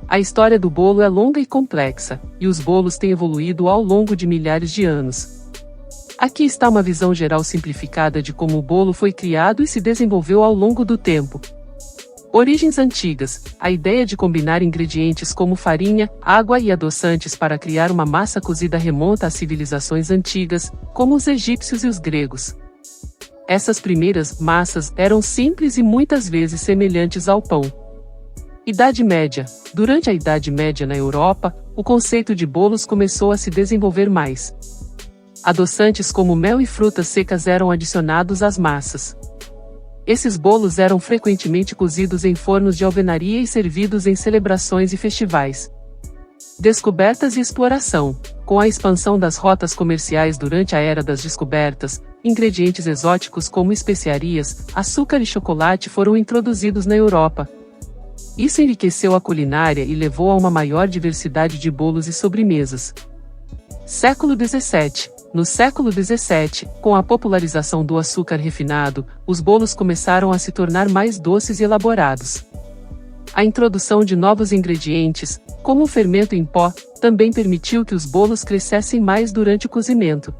A história do bolo é longa e complexa, e os bolos têm evoluído ao longo de milhares de anos. Aqui está uma visão geral simplificada de como o bolo foi criado e se desenvolveu ao longo do tempo. Origens antigas: a ideia de combinar ingredientes como farinha, água e adoçantes para criar uma massa cozida remonta a civilizações antigas, como os egípcios e os gregos. Essas primeiras massas eram simples e muitas vezes semelhantes ao pão. Idade Média: durante a Idade Média na Europa, o conceito de bolos começou a se desenvolver mais. Adoçantes como mel e frutas secas eram adicionados às massas. Esses bolos eram frequentemente cozidos em fornos de alvenaria e servidos em celebrações e festivais. Descobertas e exploração: com a expansão das rotas comerciais durante a Era das Descobertas, ingredientes exóticos como especiarias, açúcar e chocolate foram introduzidos na Europa. Isso enriqueceu a culinária e levou a uma maior diversidade de bolos e sobremesas. Século XVII: no século XVII, com a popularização do açúcar refinado, os bolos começaram a se tornar mais doces e elaborados. A introdução de novos ingredientes, como o fermento em pó, também permitiu que os bolos crescessem mais durante o cozimento.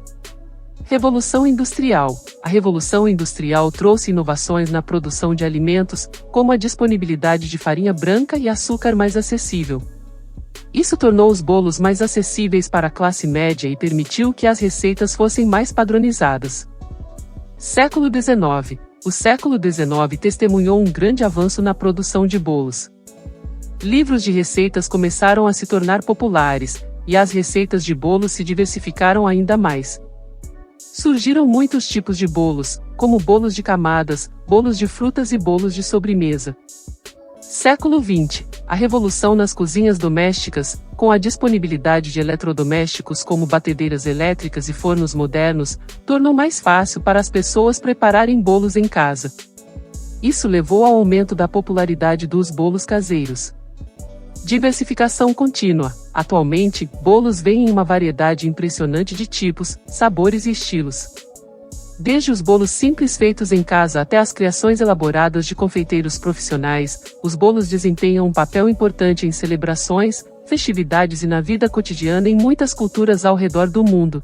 Revolução Industrial: a Revolução Industrial trouxe inovações na produção de alimentos, como a disponibilidade de farinha branca e açúcar mais acessível. Isso tornou os bolos mais acessíveis para a classe média e permitiu que as receitas fossem mais padronizadas. Século XIX: o século XIX testemunhou um grande avanço na produção de bolos. Livros de receitas começaram a se tornar populares, e as receitas de bolos se diversificaram ainda mais. Surgiram muitos tipos de bolos, como bolos de camadas, bolos de frutas e bolos de sobremesa. Século XX: a revolução nas cozinhas domésticas, com a disponibilidade de eletrodomésticos como batedeiras elétricas e fornos modernos, tornou mais fácil para as pessoas prepararem bolos em casa. Isso levou ao aumento da popularidade dos bolos caseiros. Diversificação contínua: atualmente, bolos vêm em uma variedade impressionante de tipos, sabores e estilos. Desde os bolos simples feitos em casa até as criações elaboradas de confeiteiros profissionais, os bolos desempenham um papel importante em celebrações, festividades e na vida cotidiana em muitas culturas ao redor do mundo.